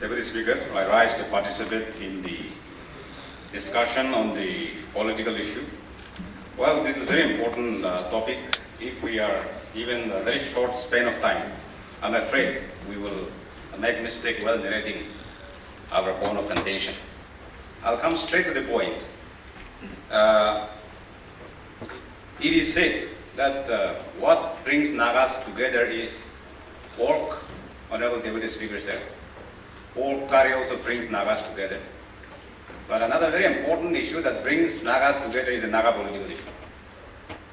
Deputy Speaker, I rise to participate in the discussion on the political issue. Well, this is a very important topic. If we are given a very short span of time, I'm afraid we will make mistake while narrating our bone of contention. I'll come straight to the point. It is said that what brings Nagas together is pork. Honorable Deputy Speaker said, pork curry also brings Nagas together. But another very important issue that brings Nagas together is a Naga political issue.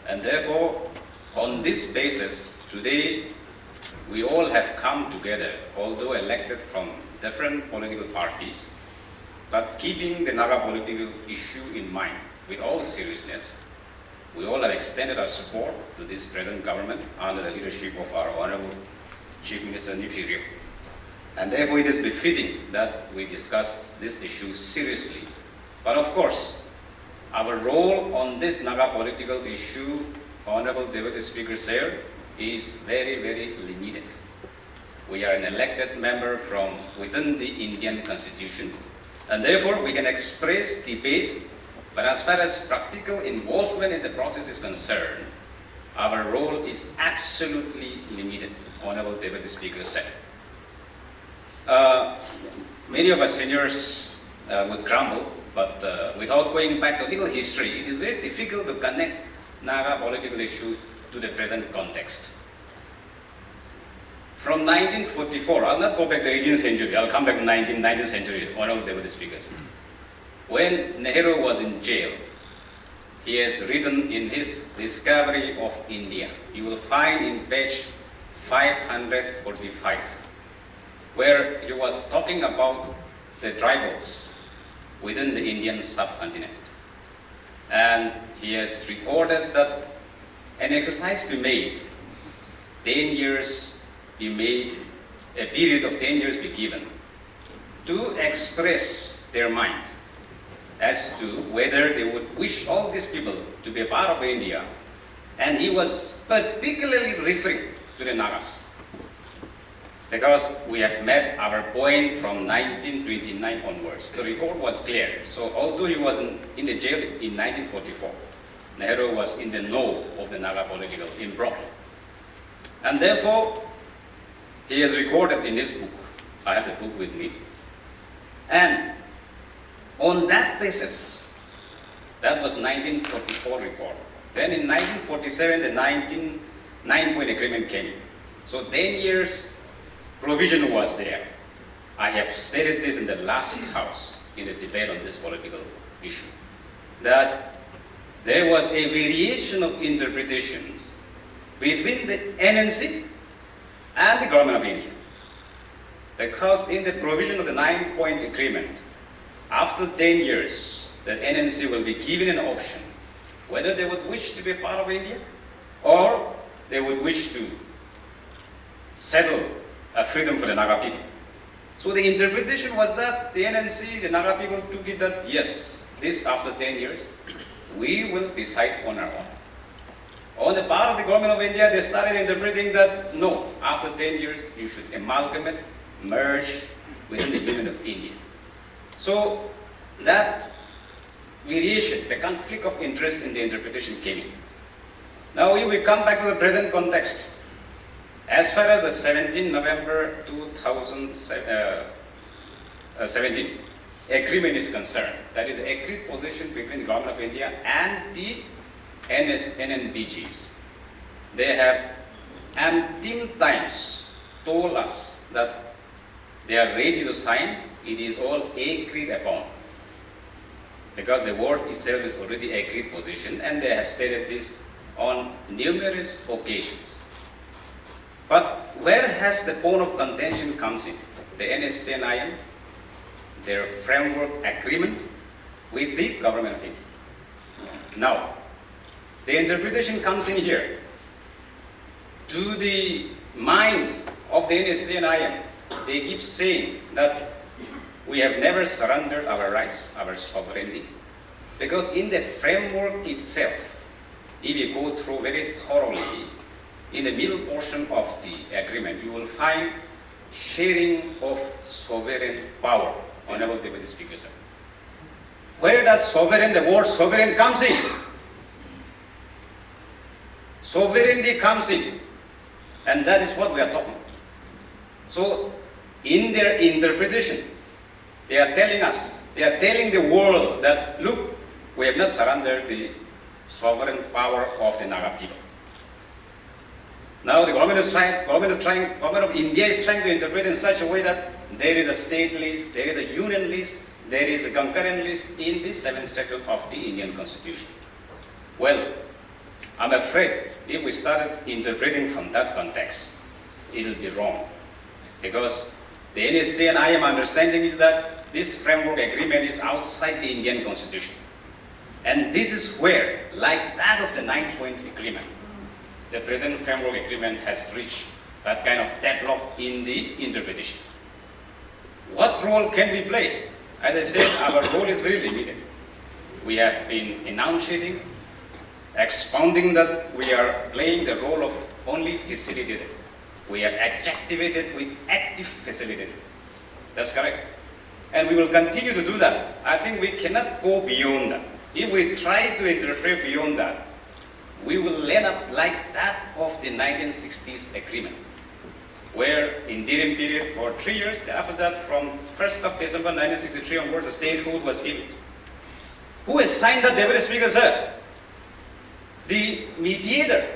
And therefore, on this basis, today, we all have come together, although elected from different political parties, but keeping the Naga political issue in mind with all seriousness. We all have extended our support to this present government under the leadership of our Honorable Chief Minister Nifirio. And therefore it is befitting that we discuss this issue seriously. But of course, our role on this Naga political issue, Honorable Deputy Speaker said, is very, very limited. We are an elected member from within the Indian Constitution, and therefore we can express debate, but as far as practical involvement in the process is concerned, our role is absolutely limited, Honorable Deputy Speaker said. Many of us seniors would grumble, but without going back to legal history, it is very difficult to connect Naga political issue to the present context. From 1944, I'll not go back to 18th century, I'll come back to 19th century, Honorable Deputy Speakers. When Nehru was in jail, he has written in his Discovery of India, you will find in page 545, where he was talking about the tribals within the Indian subcontinent. And he has recorded that an exercise be made, 10 years be made, a period of 10 years be given, to express their mind as to whether they would wish all these people to be a part of India. And he was particularly referring to the Nagas, because we have met our point from 1929 onwards. The record was clear. So although he was in the jail in 1944, Nehru was in the know of the Naga political in Brooklyn. And therefore, he has recorded in his book, I have the book with me, and on that basis, that was 1944 record. Then in 1947, the 9-point agreement came. So 10 years provision was there. I have stated this in the last house in the debate on this political issue, that there was a variation of interpretations between the NNC and the government of India. Because in the provision of the 9-point agreement, after 10 years, the NNC will be given an option whether they would wish to be a part of India or they would wish to settle a freedom for the Naga people. So the interpretation was that the NNC, the Naga people took it that yes, this after 10 years, we will decide on our own. On the part of the government of India, they started interpreting that no, after 10 years, you should amalgamate, merge within the Union of India. So that variation, the conflict of interest in the interpretation came in. Now if we come back to the present context, as far as the 17 November 2017 agreement is concerned, that is the agreed position between the government of India and the NNBGs. They have umpteen times told us that they are ready to sign. It is all agreed upon, because the word itself is already agreed position, and they have stated this on numerous occasions. But where has the bone of contention comes in? The NSCNIM, their framework agreement with the government of India. Now, the interpretation comes in here. To the mind of the NSCNIM, they keep saying that we have never surrendered our rights, our sovereignty, because in the framework itself, if you go through very thoroughly, in the middle portion of the agreement, you will find sharing of sovereign power. Honorable Deputy Speaker, sir. Where does sovereign, the word sovereign comes in? Sovereignty comes in. And that is what we are talking. So, in their interpretation, they are telling us, they are telling the world that, look, we have not surrendered the sovereign power of the Naga people. Now the government of India is trying to interpret in such a way that there is a state list, there is a union list, there is a concurrent list in the 7th schedule of the Indian Constitution. Well, I'm afraid if we started interpreting from that context, it will be wrong. Because the NSA and I am understanding is that this framework agreement is outside the Indian Constitution. And this is where, like that of the 9-point agreement, the present framework agreement has reached that kind of deadlock in the interpretation. What role can we play? As I said, our role is very limited. We have been enunciating, expounding that we are playing the role of only facilitator. We have adjectivated with active facilitator. That's correct. And we will continue to do that. I think we cannot go beyond that. If we try to interfere beyond that, we will end up like that of the 1960s agreement, where in interim period for 3 years, after that from 1st of December 1963 onwards, the statehood was given. Who has signed that, Deputy Speaker, sir? The mediator.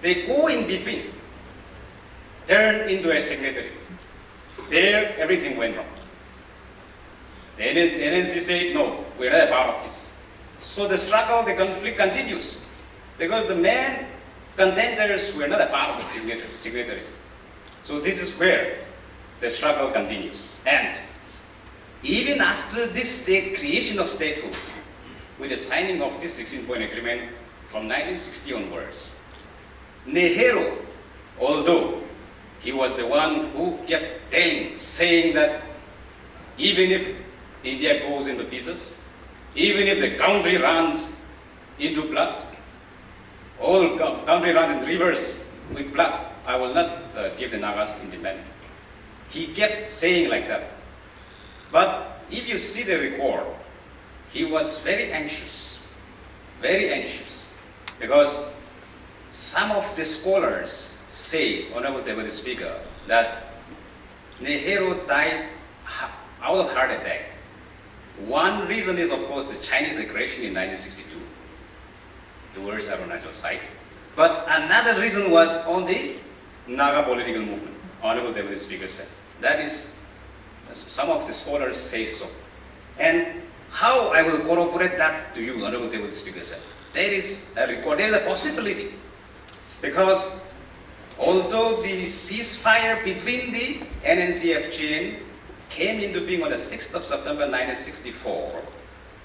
They go in between, turn into a signatory. There, everything went wrong. The NNC said, no, we're not a part of this. So the struggle, the conflict continues. Because the main contenders were not a part of the signatories. So this is where the struggle continues. And even after this creation of statehood, with the signing of this 16-point agreement from 1960 onwards, Nehru, although he was the one who kept saying that even if India goes into pieces, even if the country runs into blood, all country runs in rivers with blood, I will not give the Nagas independence. He kept saying like that. But if you see the record, he was very anxious, because some of the scholars says, Honorable Deputy Speaker, that Nehru died out of heart attack. One reason is, of course, the Chinese aggression in 1962 towards Arunachal side. But another reason was on the Naga political movement. Honorable Deputy Speaker said. That is, some of the scholars say so. And how I will corroborate that to you, Honorable Deputy Speaker said. There is a record, there is a possibility. Because although the ceasefire between the NNC-FGN came into being on the 6th of September 1964,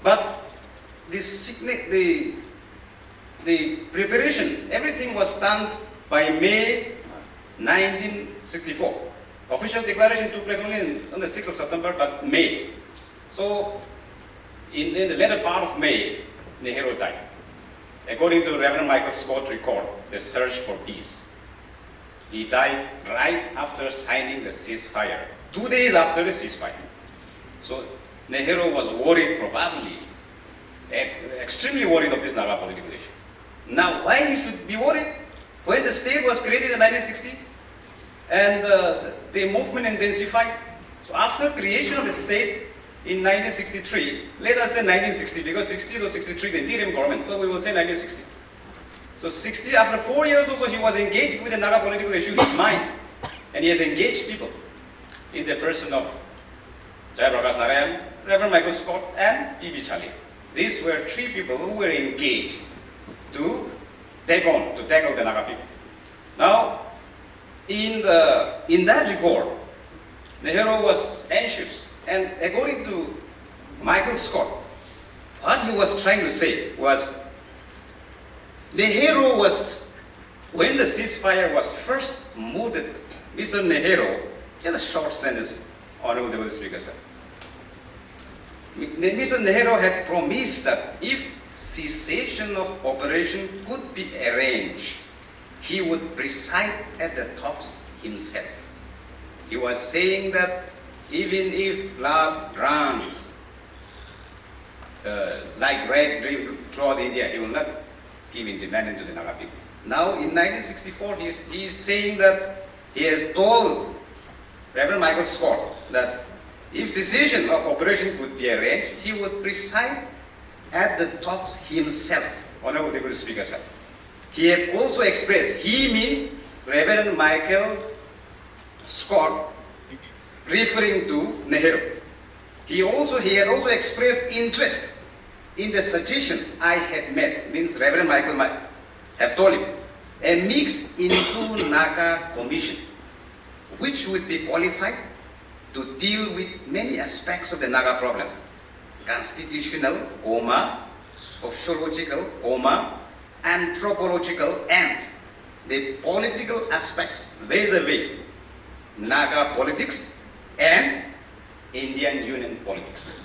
but the preparation, everything was done by May 1964. Official declaration took place only on the 6th of September, but May. So, in the later part of May, Nehru died. According to Reverend Michael Scott record, the search for peace. He died right after signing the ceasefire, 2 days after the ceasefire. So, Nehru was worried, probably, extremely worried of this Naga political issue. Now, why he should be worried? When the state was created in 1960 and the movement intensified. So after creation of the state in 1963, let us say 1960, because 60 to 63 is the interim government, so we will say 1960. So 60, after 4 years also, he was engaged with the Naga political issue, his mind, and he has engaged people in the person of Jayaprakash Narayan, Reverend Michael Scott, and E.B. Chale. These were 3 people who were engaged to tackle the Naga people. Now, in that record, Nehru was anxious, and according to Michael Scott, what he was trying to say was, Nehru was, when the ceasefire was first mooted, Mr. Nehru, just a short sentence, Honorable Deputy Speaker, sir. Mr. Nehru had promised that if cessation of operation could be arranged, he would preside at the talks himself. he was saying that even if blood runs like red throughout India, he will not give independence to the Naga people. Now in 1964, he is saying that he has told Reverend Michael Scott that if secession of operation could be arranged, he would preside at the talks himself. Honorable Deputy Speaker, sir. He had also expressed, he means Reverend Michael Scott, referring to Nehru. He had also expressed interest in the suggestions I had made, means Reverend Michael have told him, a mix into Naga commission, which would be qualified to deal with many aspects of the Naga problem, constitutional, sociological, anthropological, and the political aspects vis-a-vis Naga politics and Indian Union politics.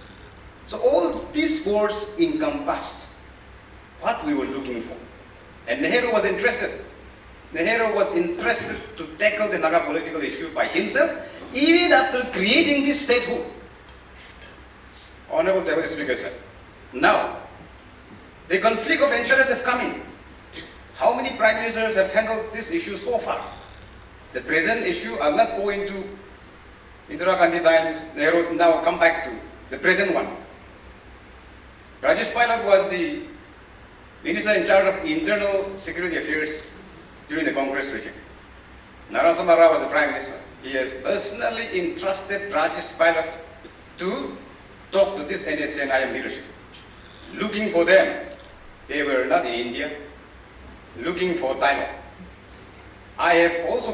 So all these words encompassed what we were looking for. And Nehru was interested. Nehru was interested to tackle the Naga political issue by himself, even after creating this statehood. Honorable Deputy Speaker, sir. Now, the conflict of interest have come in. How many prime ministers have handled this issue so far? The present issue, I'll not go into Indira Gandhi times, Nehru, now come back to the present one. Rajesh Pilot was the minister in charge of internal security affairs during the Congress regime. Narasimha Rao was the prime minister. He has personally entrusted Rajesh Pilot to talk to this NSA and IM leadership. Looking for them. They were not in India, looking for Taiwan. I have also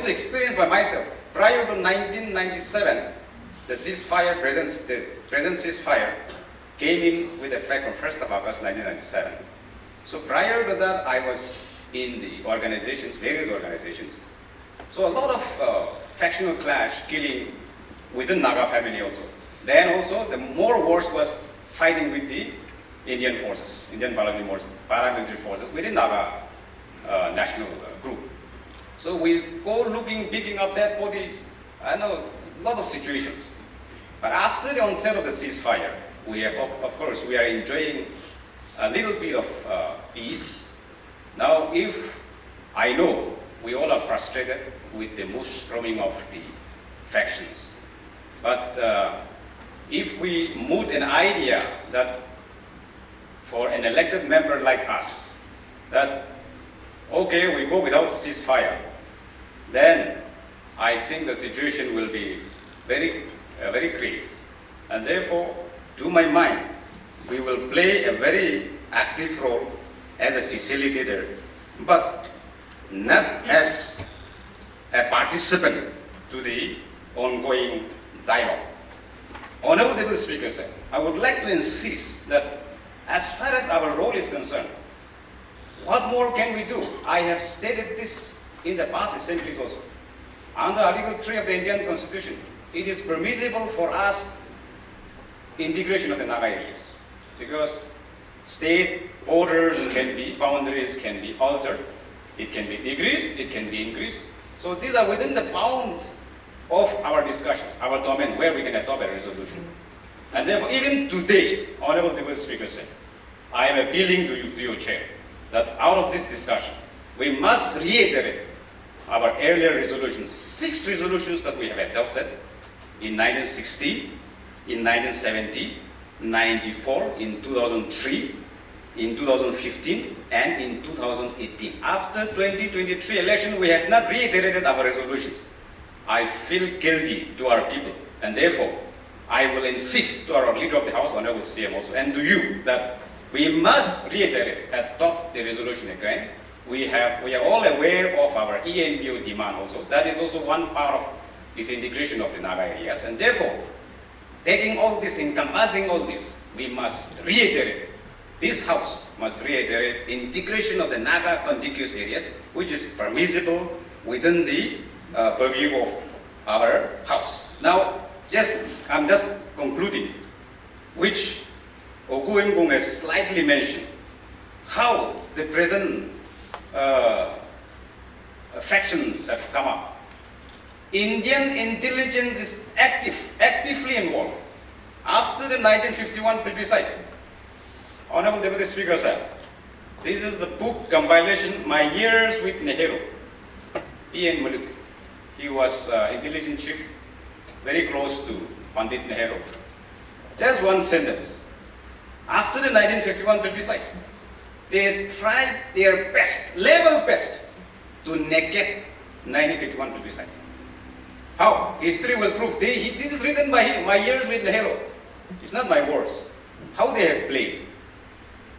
experienced by myself, prior to 1997, the present ceasefire came in with effect on 1st of August 1997. So prior to that, I was in the organizations, various organizations. So a lot of factional clash, killing within Naga family also. Then also, the more worse was fighting with the Indian forces, Indian paramilitary forces within Naga national group. So we go looking, picking up dead bodies. I know lots of situations. But after the onset of the ceasefire, we have, of course, we are enjoying a little bit of peace. Now, if I know we all are frustrated with the mushrooming of the factions, but if we mood an idea that for an elected member like us, that okay, we go without ceasefire, then I think the situation will be very grave. And therefore, to my mind, we will play a very active role as a facilitator, but not as a participant to the ongoing dialogue. Honorable Deputy Speaker, sir, I would like to insist that as far as our role is concerned, what more can we do? I have stated this in the past assemblies also. Under Article 3 of the Indian Constitution, it is permissible for us integration of the Naga areas, because state borders boundaries can be altered. It can be decreased, it can be increased. So these are within the bound of our discussions, our domain, where we can adopt a resolution. And therefore, even today, Honorable Deputy Speaker said, I am appealing to you, to your chair, that out of this discussion, we must reiterate our earlier resolutions, 6 resolutions that we have adopted in 1960, in 1970, 94, in 2003, in 2015, and in 2018. After 2023 election, we have not reiterated our resolutions. I feel guilty to our people, and therefore, I will insist to our Leader of the House, Honorable CM also, and to you, that we must reiterate, adopt the resolution again. We are all aware of our ENBO demand also. That is also one part of this integration of the Naga areas, and therefore, taking all this, encompassing all this, we must reiterate, this House must reiterate integration of the Naga contiguous areas, which is permissible within the purview of our House. Now, I'm just concluding, which Achumbemo has slightly mentioned, how the present factions have come up. Indian intelligence is actively involved. After the 1951 plebiscite, Honorable Deputy Speaker sir, this is the book compilation, My Years with Nehru, P.N. Maluk. He was intelligence chief, very close to Pandit Nehru. Just one sentence. After the 1951 plebiscite, they tried their best, level best, to negate 1951 plebiscite. How? History will prove. This is written by him, My Years with Nehru. It's not my words. How they have played.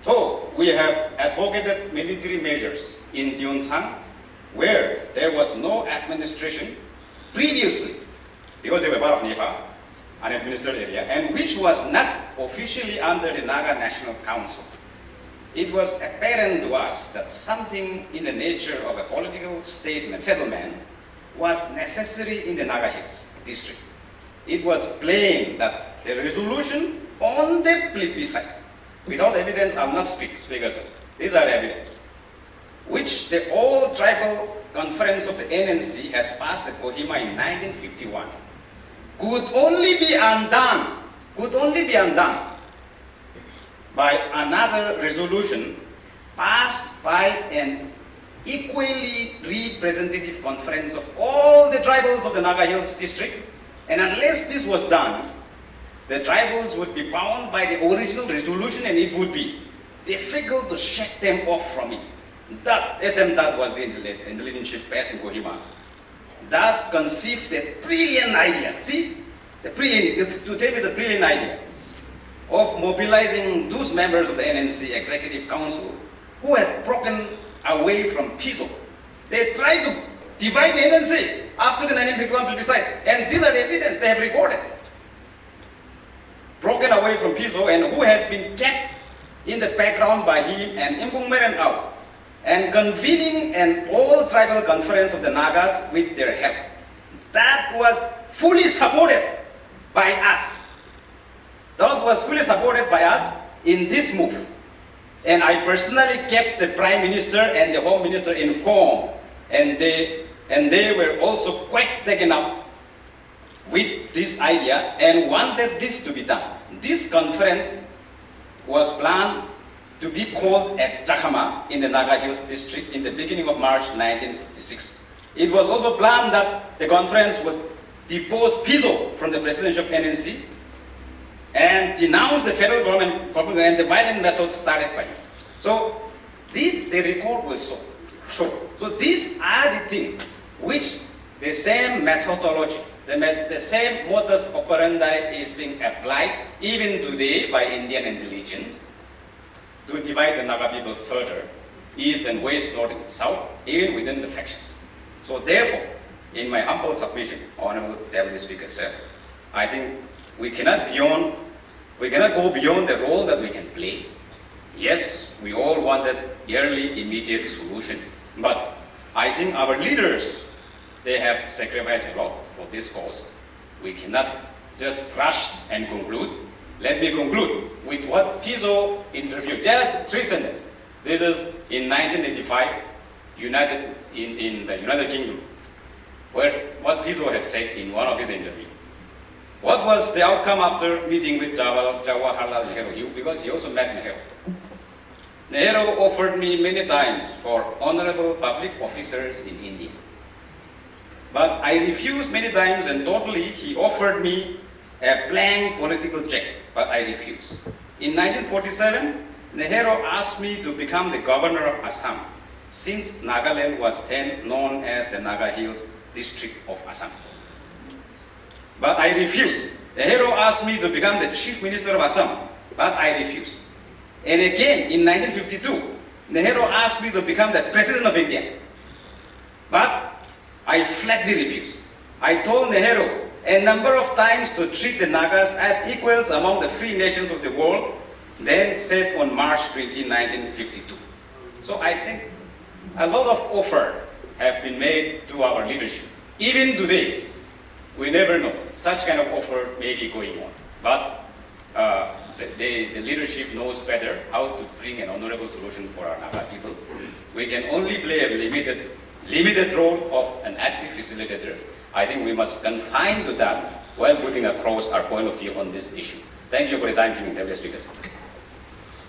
So, we have advocated military measures in Gyeongsang, where there was no administration previously, because they were part of Nepal, an administered area, and which was not officially under the Naga National Council. It was apparent to us that something in the nature of a political settlement was necessary in the Naga Hills district. It was plain that the resolution on the plebiscite, without evidence, I will not speak, speakers. These are evidence, which the All Tribal Conference of the NNC had passed at Kohima in 1951, could only be undone by another resolution passed by an equally representative conference of all the tribals of the Naga Hills district. And unless this was done, the tribals would be bound by the original resolution, and it would be difficult to shake them off from it. That SM That was the intelligence chief passed in Kohima. That conceived a brilliant idea. See, to tell me the brilliant idea of mobilizing those members of the NNC Executive Council who had broken away from PISO. They tried to divide the NNC after the 1951 plebiscite, and these are the evidence they have recorded. Broken away from PISO, and who had been kept in the background by him and Impungmeren out, and convening an all-tribal conference of the Nagas with their help. That was fully supported by us. That was fully supported by us in this move. And I personally kept the Prime Minister and the Home Minister informed, and they were also quite taken up with this idea and wanted this to be done. This conference was planned to be called at Jakama in the Naga Hills district in the beginning of March 1956. It was also planned that the conference would depose PISO from the presidency of NNC and denounce the federal government and the violent methods started by it. So this the record will show. So these are the things which the same methodology, the same modus operandi is being applied even today by Indian intelligence to divide the Naga people further, east and west, north and south, even within the factions. So therefore, in my humble submission, Honorable Deputy Speaker sir, I think we cannot go beyond the role that we can play. Yes, we all wanted early, immediate solution, but I think our leaders, they have sacrificed a lot for this cause. We cannot just rush and conclude. Let me conclude with what PISO interviewed. Just 3 sentences. This is in 1985, in the United Kingdom, where what PISO has said in one of his interviews. What was the outcome after meeting with Jawaharlal Nehru? Because he also met Nehru. Nehru offered me many times for honorable public officers in India. But I refused many times, and totally he offered me a blank political check, but I refused. In 1947, Nehru asked me to become the governor of Assam, since Nagaland was then known as the Naga Hills district of Assam. But I refused. Nehru asked me to become the chief minister of Assam, but I refused. And again, in 1952, Nehru asked me to become the president of India, but I flatly refused. I told Nehru a number of times to treat the Nagas as equals among the free nations of the world, then said on March 20, 1952. So I think a lot of offers have been made to our leadership. Even today, we never know. Such kind of offer may be going on. But the leadership knows better how to bring an honorable solution for our Naga people. We can only play a limited role of an active facilitator. I think we must confine to that while putting across our point of view on this issue. Thank you for the time, Interpreter speakers.